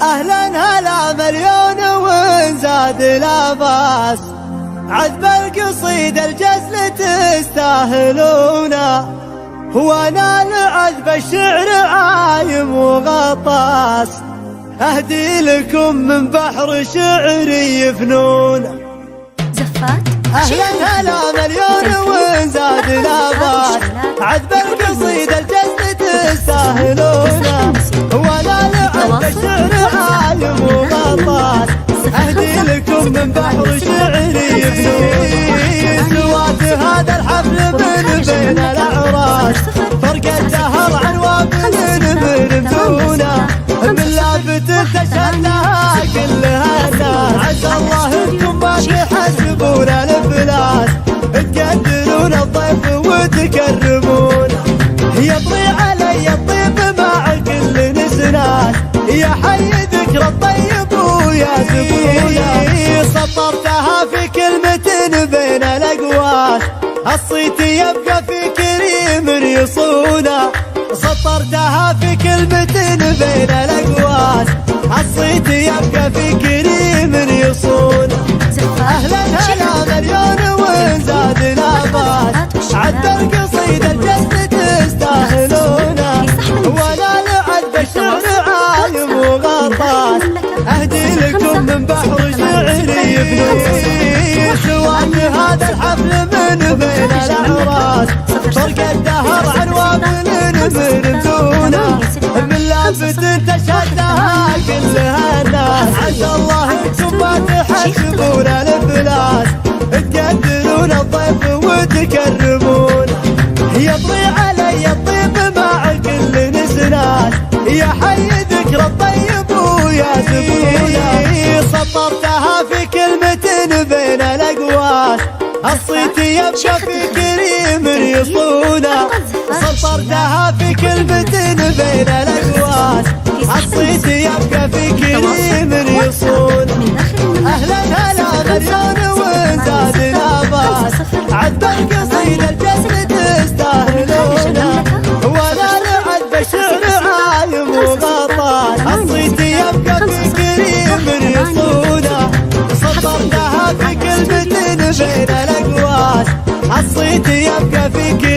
أهلا هلا مليون وانزاد الأباس، عذب القصيدة الجزل تستاهلونا، هو نال عذب الشعر عايم وغطاس، أهدي لكم من بحر شعري فنون. أهلا هلا مليون وانزاد الأباس، عذب القصيدة الجزل تستاهلونا، هو نال عذب الشعر عايم وغطاس، أهدي لكم من بحر شعري فنون. سوات هذا الحفل من بين الأعراس، فرق الدهر عن وابل برمتونا، من لافت تشهدها كلها الناس، عسى الله انكم ما تحسبون الافلاس، تقدرون الضيف وتكرمون، يطري علي الطيب مع كل نسناس، يا حي ذكر الطيب ويا زبوني، سطرتها في كلمة بين الأقواس، الصيت يبقى في كريم يصونه، سطرتها في كلمة بين الأقواس، الصيت يبقى في كريم يصونه. أهلا هلا مليون وانزاد الأباس، عد القصيدة الجزل تستاهلونا، ولا لعد الشعر عايم وغطاس، أهدي لكم من بحر شعري فنون. سواد هذا الحفل من بين الأعراس، فرق الدهر عن وابل برمتونا، من لافت تشهدها كلها الناس، عسى الله انكم ما تحسبون الافلاس، تقدرون الضيف وتكرمون، يطري علي الطيب مع كل نسناس، يا حي ذكر الطيب ويا زبوني، سطرتها في كلمة بين الأقواس، الصيت يبقى في كريم يصونه، سطرتها في كلمة بين الأقواس، الصيت يبقى في كريم يصونه. أهلا هلا مليون وانزاد الأباس، عذب القصيدة الجزل تستاهلونا، ولا لعذب الشعر عايم وغطاس، الصيت يبقى في كريم يصونه، سطرتها في كلمة بين الأقواس، الصيت يبقى في كريم